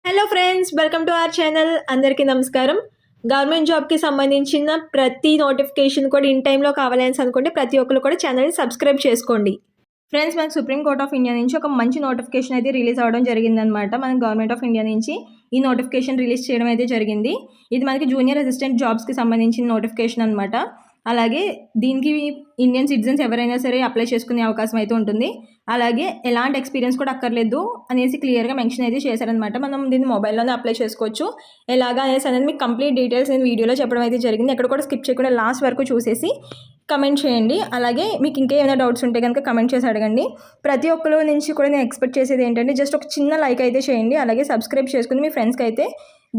Hello friends, welcome to our channel. అందరికీ నమస్కారం. Government జాబ్కి సంబంధించిన ప్రతి నోటిఫికేషన్ కూడా ఇన్ టైంలో కావాలని అనుకుంటే ప్రతి ఒక్కరు కూడా ఛానల్ని సబ్స్క్రైబ్ చేసుకోండి. ఫ్రెండ్స్, మనకు సుప్రీం కోర్ట్ ఆఫ్ ఇండియా నుంచి ఒక మంచి నోటిఫికేషన్ అయితే రిలీజ్ అవ్వడం జరిగిందనమాట. మనకు గవర్నమెంట్ ఆఫ్ ఇండియా నుంచి ఈ నోటిఫికేషన్ రిలీజ్ చేయడం అయితే జరిగింది. ఇది మనకి జూనియర్ అసిస్టెంట్ జాబ్స్కి సంబంధించిన నోటిఫికేషన్ అనమాట. అలాగే దీనికి ఇండియన్ సిటిజన్స్ ఎవరైనా సరే అప్లై చేసుకునే అవకాశం అయితే ఉంటుంది. అలాగే ఎలాంటి ఎక్స్పీరియన్స్ కూడా అక్కర్లేదు అనేసి క్లియర్గా మెన్షన్ అయితే చేశారనమాట. మనం దీన్ని మొబైల్లోనే అప్లై చేసుకోవచ్చు. ఎలాగా అనేసి అనేది మీకు కంప్లీట్ డీటెయిల్స్ నేను వీడియోలో చెప్పడం అయితే జరిగింది. ఎక్కడ కూడా స్కిప్ చేయకుండా లాస్ట్ వరకు చూసేసి కమెంట్ చేయండి. అలాగే మీకు ఇంకా ఏమైనా డౌట్స్ ఉంటే కనుక కమెంట్ చేసి అడగండి. ప్రతి ఒక్కరి నుంచి కూడా నేను ఎక్స్పెక్ట్ చేసేది ఏంటంటే జస్ట్ ఒక చిన్న లైక్ అయితే చేయండి. అలాగే సబ్స్క్రైబ్ చేసుకుని మీ ఫ్రెండ్స్కి అయితే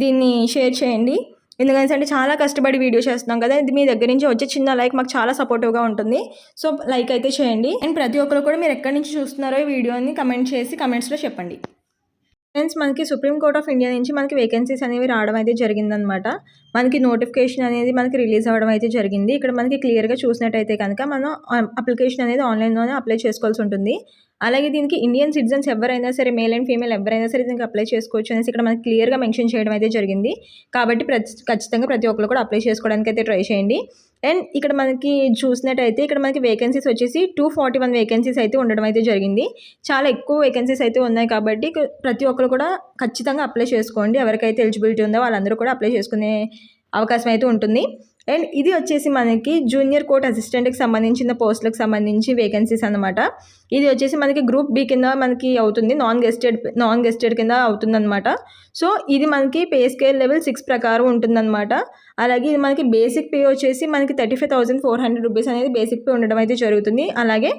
దీన్ని షేర్ చేయండి. ఎందుకంటే చాలా కష్టపడి వీడియో చేస్తున్నాం కదా, ఇది మీ దగ్గర నుంచి వచ్చే చిన్న లైక్ మాకు చాలా సపోర్టివ్గా ఉంటుంది. సో లైక్ అయితే చేయండి. అండ్ ప్రతి ఒక్కరు కూడా మీరు ఎక్కడి నుంచి చూస్తున్నారో ఈ వీడియోని కమెంట్ చేసి కమెంట్స్లో చెప్పండి. ఫ్రెండ్స్, మనకి సుప్రీం కోర్ట్ ఆఫ్ ఇండియా నుంచి మనకి వేకెన్సీస్ అనేవి రావడం అయితే జరిగిందనమాట. మనకి నోటిఫికేషన్ అనేది మనకి రిలీజ్ అవ్వడం అయితే జరిగింది. ఇక్కడ మనకి క్లియర్గా చూసినట్టయితే కనుక మనం అప్లికేషన్ అనేది ఆన్లైన్లోనే అప్లై చేసుకోవాల్సి ఉంటుంది. అలాగే దీనికి ఇండియన్ సిటిజన్స్ ఎవరైనా సరే, మేల్ అండ్ ఫీమేల్ ఎవరైనా సరే దీనికి అప్లై చేసుకోవచ్చు అనేసి ఇక్కడ మనకి క్లియర్గా మెన్షన్ చేయడం అయితే జరిగింది. కాబట్టి ఖచ్చితంగా ప్రతి ఒక్కరు కూడా అప్లై చేసుకోవడానికి అయితే ట్రై చేయండి. అండ్ ఇక్కడ మనకి చూసినట్టయితే ఇక్కడ మనకి వేకెన్సీస్ వచ్చేసి 241 వేకెన్సీస్ అయితే ఉండడం అయితే జరిగింది. చాలా ఎక్కువ వేకెన్సీస్ అయితే ఉన్నాయి కాబట్టి ప్రతి ఒక్కరు కూడా ఖచ్చితంగా అప్లై చేసుకోండి. ఎవరికైతే ఎలిజిబిలిటీ ఉందో వాళ్ళందరూ కూడా అప్లై చేసుకునే అవకాశం అయితే ఉంటుంది. అండ్ ఇది వచ్చేసి మనకి జూనియర్ కోర్ట్ అసిస్టెంట్కి సంబంధించిన పోస్టులకు సంబంధించి వేకెన్సీస్ అనమాట. ఇది వచ్చేసి మనకి గ్రూప్ బి కింద మనకి అవుతుంది, నాన్ గెస్టెడ్ కింద అవుతుందన్నమాట. సో ఇది మనకి పే స్కేల్ లెవెల్ 6 ప్రకారం ఉంటుందన్నమాట. అలాగే ఇది మనకి బేసిక్ పే వచ్చేసి మనకి 35,400 రూపీస్ అనేది బేసిక్ పే ఉండడం అయితే జరుగుతుంది. అలాగే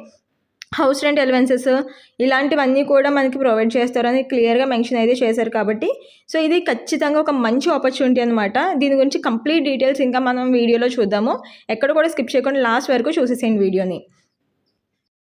హౌస్ రెంట్ అలవెన్సెస్ ఇలాంటివన్నీ కూడా మనకి ప్రొవైడ్ చేస్తారని క్లియర్గా మెన్షన్ అయితే చేశారు. కాబట్టి సో ఇది ఖచ్చితంగా ఒక మంచి ఆపర్చునిటీ అనమాట. దీని గురించి కంప్లీట్ డీటెయిల్స్ ఇంకా మనం వీడియోలో చూద్దాము. ఎక్కడ కూడా స్కిప్ చేయకుండా లాస్ట్ వరకు చూసేసేయండి వీడియోని.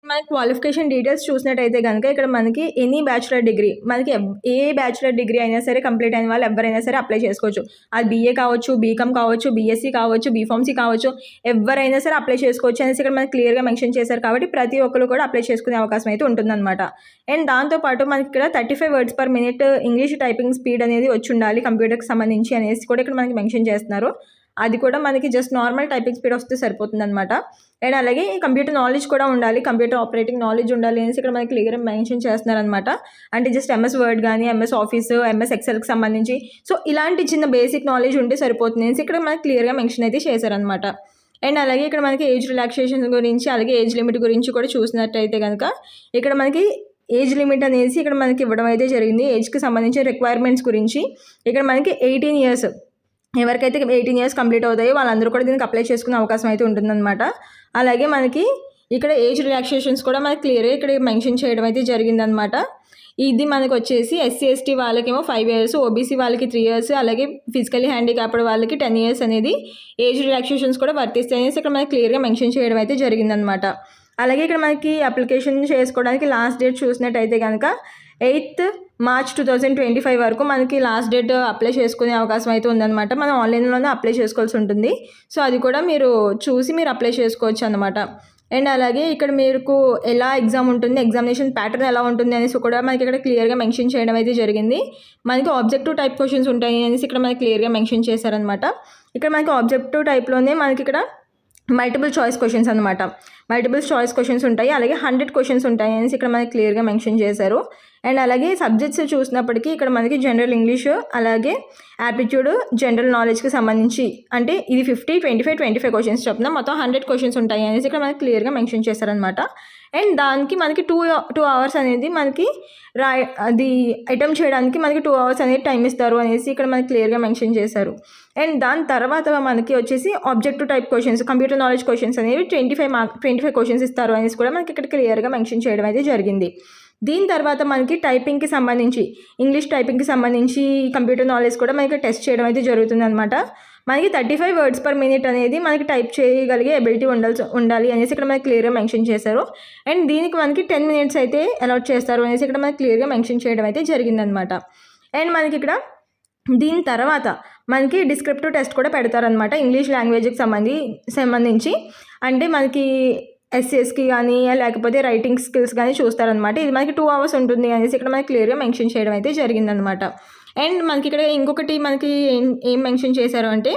మన క్వాలిఫికేషన్ డీటెయిల్స్ చూసినట్టయితే కనుక ఇక్కడ మనకి ఎనీ బ్యాచులర్ డిగ్రీ, మనకి ఏ బ్యాచులర్ డిగ్రీ అయినా సరే కంప్లీట్ అయిన వాళ్ళు ఎవరైనా సరే అప్లై చేసుకోవచ్చు. అది బీఏ కావచ్చు, బీకామ్ కావచ్చు, బీఎస్సీ కావచ్చు, బీఫార్మసీ కావచ్చు, ఎవరైనా సరే అప్లై చేసుకోవచ్చు అనేసి ఇక్కడ మనకి క్లియర్గా మెన్షన్ చేశారు. కాబట్టి ప్రతి ఒక్కరు కూడా అప్లై చేసుకునే అవకాశం అయితే ఉంటుందన్నమాట. అండ్ దాంతోపాటు మనకి ఇక్కడ 35 words per minute English typing speed అనేది వచ్చి ఉండాలి కంప్యూటర్కి సంబంధించి అనేసి కూడా ఇక్కడ మనకి మెన్షన్ చేస్తున్నారు. అది కూడా మనకి జస్ట్ నార్మల్ టైపింగ్ స్పీడ్ వస్తే సరిపోతుంది అనమాట. అండ్ అలాగే కంప్యూటర్ నాలెడ్జ్ కూడా ఉండాలి, కంప్యూటర్ ఆపరేటింగ్ నాలెడ్జ్ ఉండాలి అనేసి ఇక్కడ మనకి క్లియర్గా మెన్షన్ చేస్తున్నారనమాట. అంటే జస్ట్ ఎంఎస్ వర్డ్ కానీ, ఎంఎస్ ఆఫీస్, ఎంఎస్ ఎక్సెల్కి సంబంధించి సో ఇలాంటి చిన్న బేసిక్ నాలెడ్జ్ ఉంటే సరిపోతుంది అనేసి ఇక్కడ మనకి క్లియర్గా మెన్షన్ అయితే చేశారనమాట. అండ్ అలాగే ఇక్కడ మనకి ఏజ్ రిలాక్సేషన్ గురించి, అలాగే ఏజ్ లిమిట్ గురించి కూడా చూసినట్టయితే కనుక ఇక్కడ మనకి ఏజ్ లిమిట్ అనేసి ఇక్కడ మనకి ఇవ్వడం అయితే జరిగింది. ఏజ్కి సంబంధించిన రిక్వైర్మెంట్స్ గురించి ఇక్కడ మనకి 18 years, ఎవరికైతే 18 years కంప్లీట్ అవుతాయో వాళ్ళందరూ కూడా దీనికి అప్లై చేసుకునే అవకాశం అయితే ఉంటుందన్నమాట. అలాగే మనకి ఇక్కడ ఏజ్ రిలాక్సేషన్స్ కూడా మనకి క్లియర్గా ఇక్కడ మెన్షన్ చేయడం అయితే జరిగిందనమాట. ఇది మనకు వచ్చేసి ఎస్సీ ఎస్టీ వాళ్ళకేమో 5 years, ఓబీసీ వాళ్ళకి 3 years, అలాగే ఫిజికల్లీ హ్యాండిక్యాప్డ్ వాళ్ళకి 10 years అనేది ఏజ్ రిలాక్సేషన్స్ కూడా వర్తిస్తాయి అనేసి ఇక్కడ మనకి క్లియర్గా మెన్షన్ చేయడం అయితే జరిగిందనమాట. అలాగే ఇక్కడ మనకి అప్లికేషన్ చేసుకోవడానికి లాస్ట్ డేట్ చూసినట్టయితే కనుక 8th March 2025 వరకు మనకి లాస్ట్ డేట్ అప్లై చేసుకునే అవకాశం అయితే ఉందన్నమాట. మనం ఆన్లైన్లోనే అప్లై చేసుకోవాల్సి ఉంటుంది. సో అది కూడా మీరు చూసి మీరు అప్లై చేసుకోవచ్చు అన్నమాట. అండ్ అలాగే ఇక్కడ మీకు ఎలా ఎగ్జామ్ ఉంటుంది, ఎగ్జామినేషన్ ప్యాటర్న్ ఎలా ఉంటుంది అనేసి కూడా మనకి ఇక్కడ క్లియర్గా మెన్షన్ చేయడం అయితే జరిగింది. మనకి ఆబ్జెక్టివ్ టైప్ క్వశ్చన్స్ ఉంటాయి అనేసి ఇక్కడ మనకి క్లియర్గా మెన్షన్ చేశారనమాట. ఇక్కడ మనకి ఆబ్జెక్టివ్ టైప్లోనే మనకి ఇక్కడ మల్టిపుల్ చాయిస్ క్వశ్చన్స్ అనమాట. మల్టిపుల్ చాయిస్ క్వశ్చన్స్ ఉంటాయి, అలాగే 100 questions ఉంటాయి అనేసి ఇక్కడ మనకి క్లియర్గా మెన్షన్ చేశారు. అండ్ అలాగే సబ్జెక్ట్స్ చూసినప్పటికీ ఇక్కడ మనకి జనరల్ ఇంగ్లీష్, అలాగే యాప్టిట్యూడ్, జనరల్ నాలెడ్జ్కి సంబంధించి అంటే ఇది 50, 25, 25 questions చొప్పున మొత్తం 100 questions ఉంటాయి అనేసి ఇక్కడ మనకి క్లియర్గా మెన్షన్ చేశారనమాట. అండ్ దానికి మనకి 2 hours అనేది మనకి అది అటెంప్ట్ చేయడానికి మనకి 2 hours అనేది టైం ఇస్తారు అనేసి ఇక్కడ మనకి క్లియర్గా మెన్షన్ చేశారు. అండ్ దాని తర్వాత మనకి వచ్చేసి objective type questions, computer knowledge questions అనేవి 25 questions ఇస్తారు అనేసి కూడా మనకి ఇక్కడ క్లియర్గా మెన్షన్ చేయడం అయితే జరిగింది. దీని తర్వాత మనకి టైపింగ్కి సంబంధించి, ఇంగ్లీష్ టైపింగ్కి సంబంధించి కంప్యూటర్ నాలెడ్జ్ కూడా మనకి టెస్ట్ చేయడం అయితే జరుగుతుంది అనమాట. మనకి 35 words per minute అనేది మనకి టైప్ చేయగలిగే ఎబిలిటీ ఉండాలి అనేసి ఇక్కడ మనకి క్లియర్గా మెన్షన్ చేశారు. అండ్ దీనికి మనకి 10 minutes అయితే అలాట్ చేస్తారు అనేసి ఇక్కడ మనకి క్లియర్గా మెన్షన్ చేయడం అయితే జరిగిందనమాట. అండ్ మనకి ఇక్కడ దీని తర్వాత మనకి డిస్క్రిప్టివ్ టెస్ట్ కూడా పెడతారనమాట ఇంగ్లీష్ లాంగ్వేజ్కి సంబంధించి. అంటే మనకి ఎస్ఏస్కి కానీ లేకపోతే రైటింగ్ స్కిల్స్ కానీ చూస్తారనమాట. ఇది మనకి 2 hours ఉంటుంది అనేసి ఇక్కడ మనకి క్లియర్గా మెన్షన్ చేయడం అయితే జరిగిందనమాట. అండ్ మనకి ఇక్కడ ఇంకొకటి మనకి ఏం మెన్షన్ చేశారు అంటే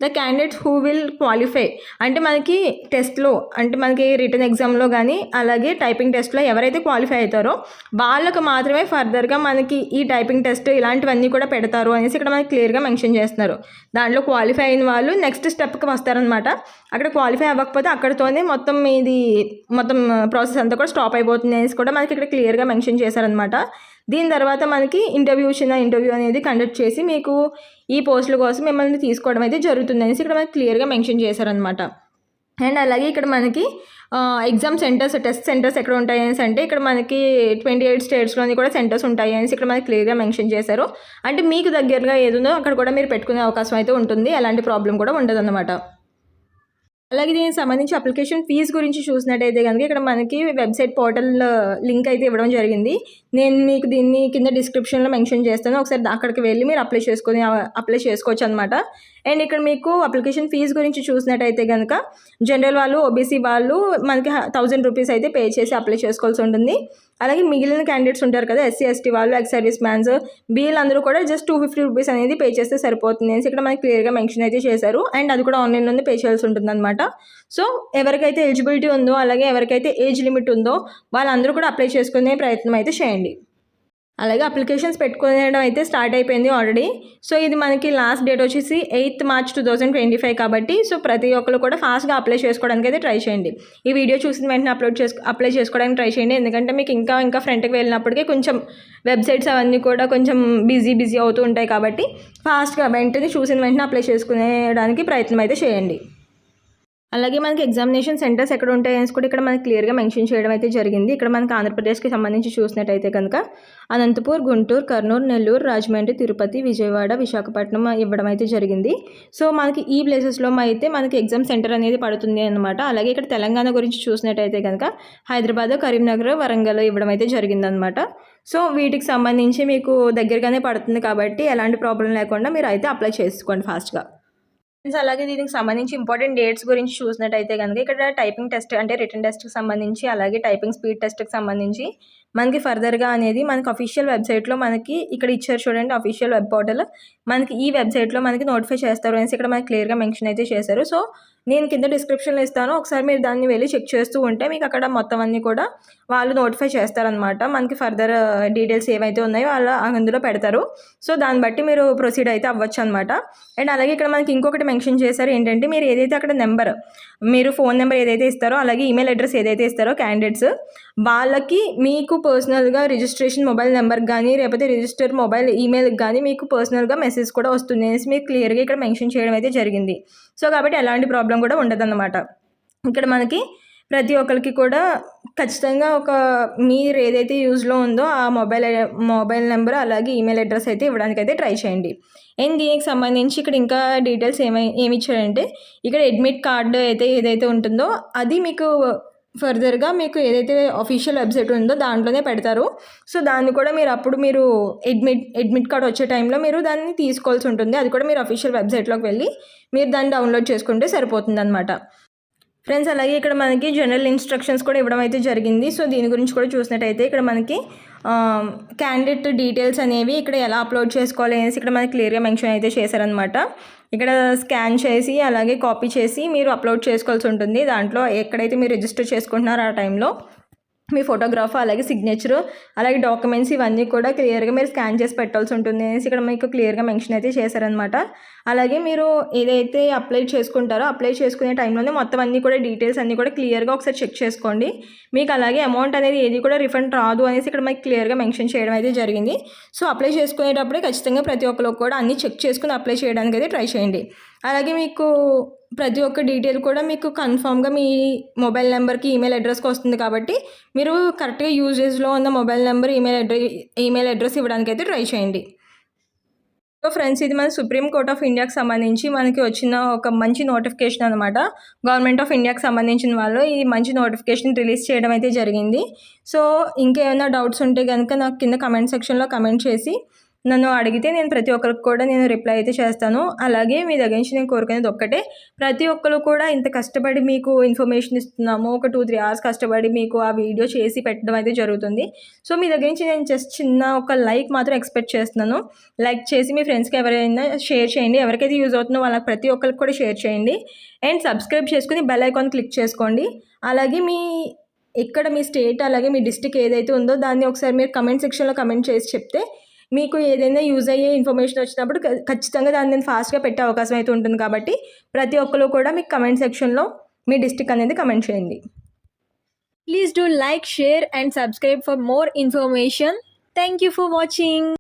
the candidates who will qualify, అంటే మనకి టెస్ట్లో అంటే మనకి రిటర్న్ ఎగ్జామ్లో కానీ అలాగే టైపింగ్ టెస్ట్లో ఎవరైతే క్వాలిఫై అవుతారో వాళ్ళకు మాత్రమే ఫర్దర్గా మనకి ఈ టైపింగ్ టెస్ట్ ఇలాంటివన్నీ కూడా పెడతారు అనేసి ఇక్కడ మనకి క్లియర్గా మెన్షన్ చేస్తున్నారు. దాంట్లో క్వాలిఫై అయిన వాళ్ళు నెక్స్ట్ స్టెప్కి వస్తారనమాట. అక్కడ క్వాలిఫై అవ్వకపోతే అక్కడితోనే మొత్తం ప్రాసెస్ అంతా కూడా స్టాప్ అయిపోతుంది అనేసి కూడా మనకి ఇక్కడ క్లియర్గా మెన్షన్ చేశారనమాట. దీని తర్వాత మనకి ఇంటర్వ్యూ అనేది కండక్ట్ చేసి మీకు ఈ పోస్టుల కోసం మిమ్మల్ని తీసుకోవడం అయితే జరుగుతుంది అనేసి ఇక్కడ మనకి క్లియర్గా మెన్షన్ చేశారనమాట. అండ్ అలాగే ఇక్కడ మనకి ఎగ్జామ్ సెంటర్స్, టెస్ట్ సెంటర్స్ ఎక్కడ ఉంటాయి అనేసి అంటే ఇక్కడ మనకి 28 స్టేట్స్లోని కూడా సెంటర్స్ ఉంటాయి అనేసి ఇక్కడ మనకి క్లియర్గా మెన్షన్ చేశారు. అంటే మీకు దగ్గరగా ఏదుందో అక్కడ కూడా మీరు పెట్టుకునే అవకాశం అయితే ఉంటుంది, ఎలాంటి ప్రాబ్లం కూడా ఉండదన్నమాట. అలాగే దీనికి సంబంధించి అప్లికేషన్ ఫీజు గురించి చూసినట్టయితే కనుక ఇక్కడ మనకి వెబ్సైట్ పోర్టల్ లింక్ అయితే ఇవ్వడం జరిగింది. నేను మీకు దీన్ని కింద డిస్క్రిప్షన్లో మెన్షన్ చేస్తాను, ఒకసారి అక్కడికి వెళ్ళి మీరు అప్లై చేసుకోవచ్చు అనమాట. అండ్ ఇక్కడ మీకు అప్లికేషన్ ఫీజు గురించి చూసినట్టయితే కనుక జనరల్ వాళ్ళు, ఓబీసీ వాళ్ళు మనకి 1000 రూపీస్ అయితే పే చేసి అప్లై చేసుకోవాల్సి ఉంటుంది. అలాగే మిగిలిన క్యాండిడేట్స్ ఉంటారు కదా, ఎస్సీ ఎస్టీ వాళ్ళు, ఎక్స్ సర్వీస్ మ్యాన్స్, వీళ్ళందరూ కూడా జస్ట్ 250 రూపీస్ అనేది పే చేస్తే సరిపోతుంది అనేసి ఇక్కడ మనకి క్లియర్గా మెన్షన్ అయితే చేశారు. అండ్ అది కూడా ఆన్లైన్లోనే పే చేయాల్సి ఉంటుంది అనమాట. సో ఎవరికైతే ఎలిజిబిలిటీ ఉందో అలాగే ఎవరికైతే ఏజ్ లిమిట్ ఉందో వాళ్ళందరూ కూడా అప్లై చేసుకునే ప్రయత్నం అయితే చేయండి. అలాగే అప్లికేషన్స్ పెట్టుకోవడం అయితే స్టార్ట్ అయిపోయింది ఆల్రెడీ. సో ఇది మనకి లాస్ట్ డేట్ వచ్చేసి 8th March 2025 కాబట్టి సో ప్రతి ఒక్కరు కూడా ఫాస్ట్గా అప్లై చేసుకోవడానికి అయితే ట్రై చేయండి. ఈ వీడియో చూసిన వెంటనే అప్లై చేసుకోవడానికి ట్రై చేయండి, ఎందుకంటే మీకు ఇంకా ఫ్రంట్కి వెళ్ళినప్పటికీ కొంచెం వెబ్సైట్స్ అవన్నీ కూడా కొంచెం బిజీ అవుతూ ఉంటాయి కాబట్టి ఫాస్ట్గా వెంటనే చూసిన వెంటనే అప్లై చేసుకునేడానికి ప్రయత్నం అయితే చేయండి. అలాగే మనకి ఎగ్జామినేషన్ సెంటర్స్ ఎక్కడ ఉంటాయి అనేసి కూడా ఇక్కడ మనకి క్లియర్గా మెన్షన్ చేయడం అయితే జరిగింది. ఇక్కడ మనకి ఆంధ్రప్రదేశ్కి సంబంధించి చూసినట్టయితే కనుక అనంతపూర్, గుంటూరు, కర్నూలు, నెల్లూరు, రాజమండ్రి, తిరుపతి, విజయవాడ, విశాఖపట్నం ఇవ్వడం అయితే జరిగింది. సో మనకి ఈ ప్లేసెస్లో అయితే మనకి ఎగ్జామ్ సెంటర్ అనేది పడుతుంది అనమాట. అలాగే ఇక్కడ తెలంగాణ గురించి చూసినట్టయితే కనుక హైదరాబాద్, కరీంనగర్, వరంగల్ ఇవ్వడం అయితే జరిగిందనమాట. సో వీటికి సంబంధించి మీకు దగ్గరగానే పడుతుంది కాబట్టి ఎలాంటి ప్రాబ్లం లేకుండా మీరు అయితే అప్లై చేసుకోండి ఫాస్ట్గా. అలాగే దీనికి సంబంధించి ఇంపార్టెంట్ డేట్స్ గురించి చూసినట్టయితే కనుక ఇక్కడ టైపింగ్ టెస్ట్ అంటే రిటర్న్ టెస్ట్కి సంబంధించి అలాగే టైపింగ్ స్పీడ్ టెస్ట్కి సంబంధించి మనకి ఫర్దర్గా అనేది మనకి అఫీషియల్ వెబ్సైట్లో మనకి ఇక్కడ ఇచ్చారు చూడండి, అఫీషియల్ వెబ్ పోర్టల్. మనకి ఈ వెబ్సైట్లో మనకి నోటిఫై చేస్తారు అనేసి ఇక్కడ మనకి క్లియర్గా మెన్షన్ అయితే చేశారు. సో నేను కింద డిస్క్రిప్షన్లో ఇస్తాను, ఒకసారి మీరు దాన్ని వెళ్ళి చెక్ చేస్తూ ఉంటే మీకు అక్కడ మొత్తం అన్నీ కూడా వాళ్ళు నోటిఫై చేస్తారనమాట. మనకి ఫర్దర్ డీటెయిల్స్ ఏవైతే ఉన్నాయో వాళ్ళు అందులో పెడతారు. సో దాన్ని బట్టి మీరు ప్రొసీడ్ అయితే అవ్వచ్చు అనమాట. అండ్ అలాగే ఇక్కడ మనకి ఇంకొకటి మెన్షన్ చేశారు ఏంటంటే మీరు ఏదైతే అక్కడ మీరు ఫోన్ నెంబర్ ఏదైతే ఇస్తారో అలాగే ఈమెయిల్ అడ్రస్ ఏదైతే ఇస్తారో క్యాండిడేట్స్ వాళ్ళకి మీకు పర్సనల్గా రిజిస్ట్రేషన్ మొబైల్ నెంబర్ కానీ లేకపోతే రిజిస్టర్ మొబైల్ ఈమెయిల్కి కానీ మీకు పర్సనల్గా మెసేజ్ కూడా వస్తుంది అనేసి మీకు క్లియర్గా ఇక్కడ మెన్షన్ చేయడం అయితే జరిగింది. సో కాబట్టి ఎలాంటి ప్రాబ్లం కూడా ఉండదన్నమాట. ఇక్కడ మనకి ప్రతి ఒక్కరికి కూడా ఖచ్చితంగా మీరు ఏదైతే యూజ్లో ఉందో ఆ మొబైల్ నెంబర్ అలాగే ఈమెయిల్ అడ్రస్ అయితే ఇవ్వడానికి అయితే ట్రై చేయండి. అండ్ దీనికి సంబంధించి ఇక్కడ ఇంకా డీటెయిల్స్ ఏమి ఇచ్చారంటే ఇక్కడ అడ్మిట్ కార్డు ఏదైతే ఉంటుందో అది మీకు ఫర్దర్గా మీకు ఏదైతే అఫీషియల్ వెబ్సైట్ ఉందో దాంట్లోనే పెడతారు. సో దాన్ని కూడా మీరు అడ్మిట్ కార్డ్ వచ్చే టైంలో మీరు దాన్ని తీసుకోవాల్సి ఉంటుంది. అది కూడా మీరు అఫీషియల్ వెబ్సైట్లోకి వెళ్ళి మీరు దాన్ని డౌన్లోడ్ చేసుకుంటే సరిపోతుంది అనమాట. ఫ్రెండ్స్ అలాగే ఇక్కడ మనకి జనరల్ ఇన్స్ట్రక్షన్స్ కూడా ఇవ్వడం అయితే జరిగింది. సో దీని గురించి కూడా చూసినట్టయితే ఇక్కడ మనకి క్యాండిడేట్ డీటెయిల్స్ అనేవి ఇక్కడ ఎలా అప్లోడ్ చేసుకోవాలి అనేసి ఇక్కడ మనకి క్లియర్గా మెన్షన్ అయితే చేశారనమాట. ఇక్కడ స్కాన్ చేసి అలాగే కాపీ చేసి మీరు అప్లోడ్ చేసుకోవాల్సి ఉంటుంది. దాంట్లో ఎక్కడైతే మీరు రిజిస్టర్ చేసుకుంటున్నారో ఆ టైంలో మీ ఫోటోగ్రాఫ్ అలాగే సిగ్నేచరు అలాగే డాక్యుమెంట్స్ ఇవన్నీ కూడా క్లియర్గా మీరు స్కాన్ చేసి పెట్టాల్సి ఉంటుంది అనేసి ఇక్కడ మీకు క్లియర్గా మెన్షన్ అయితే చేశారనమాట. అలాగే మీరు ఏదైతే అప్లై చేసుకుంటారో అప్లై చేసుకునే టైంలోనే మొత్తం అన్నీ కూడా డీటెయిల్స్ అన్నీ కూడా క్లియర్గా ఒకసారి చెక్ చేసుకోండి. మీకు అలాగే అమౌంట్ అనేది ఏది కూడా రిఫండ్ రాదు అనేసి ఇక్కడ మీకు క్లియర్గా మెన్షన్ చేయడం అయితే జరిగింది. సో అప్లై చేసుకునేటప్పుడే ఖచ్చితంగా ప్రతి ఒక్కరు కూడా అన్నీ చెక్ చేసుకుని అప్లై చేయడానికి అయితే ట్రై చేయండి. అలాగే మీకు ప్రతి ఒక్క డీటెయిల్ కూడా మీకు కన్ఫామ్గా మీ మొబైల్ నెంబర్కి ఈమెయిల్ అడ్రస్కి వస్తుంది కాబట్టి మీరు కరెక్ట్గా యూజేజ్లో ఉన్న మొబైల్ నెంబర్ ఈమెయిల్ అడ్రస్ ఇవ్వడానికి అయితే ట్రై చేయండి. సో ఫ్రెండ్స్ ఇది మన సుప్రీం కోర్ట్ ఆఫ్ ఇండియాకి సంబంధించి మనకి వచ్చిన ఒక మంచి నోటిఫికేషన్ అనమాట. గవర్నమెంట్ ఆఫ్ ఇండియాకి సంబంధించిన వాళ్ళు ఈ మంచి నోటిఫికేషన్ రిలీజ్ చేయడం అయితే జరిగింది. సో ఇంకేమైనా డౌట్స్ ఉంటే కనుక నాకు కింద కమెంట్ సెక్షన్లో కమెంట్ చేసి నన్ను అడిగితే నేను ప్రతి ఒక్కరికి కూడా నేను రిప్లై అయితే చేస్తాను. అలాగే మీ దగ్గర నుంచి నేను కోరుకునేది ఒక్కటే, ప్రతి ఒక్కరు కూడా ఇంత కష్టపడి మీకు ఇన్ఫర్మేషన్ ఇస్తున్నాము. ఒక 2-3 అవర్స్ కష్టపడి మీకు ఆ వీడియో చేసి పెట్టడం అయితే జరుగుతుంది. సో మీ దగ్గర నుంచి నేను జస్ట్ చిన్న ఒక లైక్ మాత్రం ఎక్స్పెక్ట్ చేస్తున్నాను. లైక్ చేసి మీ ఫ్రెండ్స్కి ఎవరైనా షేర్ చేయండి. ఎవరికైతే యూజ్ అవుతుందో వాళ్ళకి ప్రతి ఒక్కరికి కూడా షేర్ చేయండి. అండ్ సబ్స్క్రైబ్ చేసుకుని బెల్ ఐకాన్ క్లిక్ చేసుకోండి. అలాగే ఇక్కడ మీ స్టేట్ అలాగే మీ డిస్ట్రిక్ట్ ఏదైతే ఉందో దాన్ని ఒకసారి మీరు కమెంట్ సెక్షన్లో కమెంట్ చేసి చెప్తే మీకు ఏదైనా యూజ్ అయ్యే ఇన్ఫర్మేషన్ వచ్చినప్పుడు ఖచ్చితంగా దాన్ని నేను ఫాస్ట్గా పెట్టే అవకాశం అయితే ఉంటుంది. కాబట్టి ప్రతి ఒక్కరు కూడా మీకు కమెంట్ సెక్షన్లో మీ డిస్ట్రిక్ట్ అనేది కమెంట్ చేయండి. Please do like, share and subscribe for more information. Thank you for watching.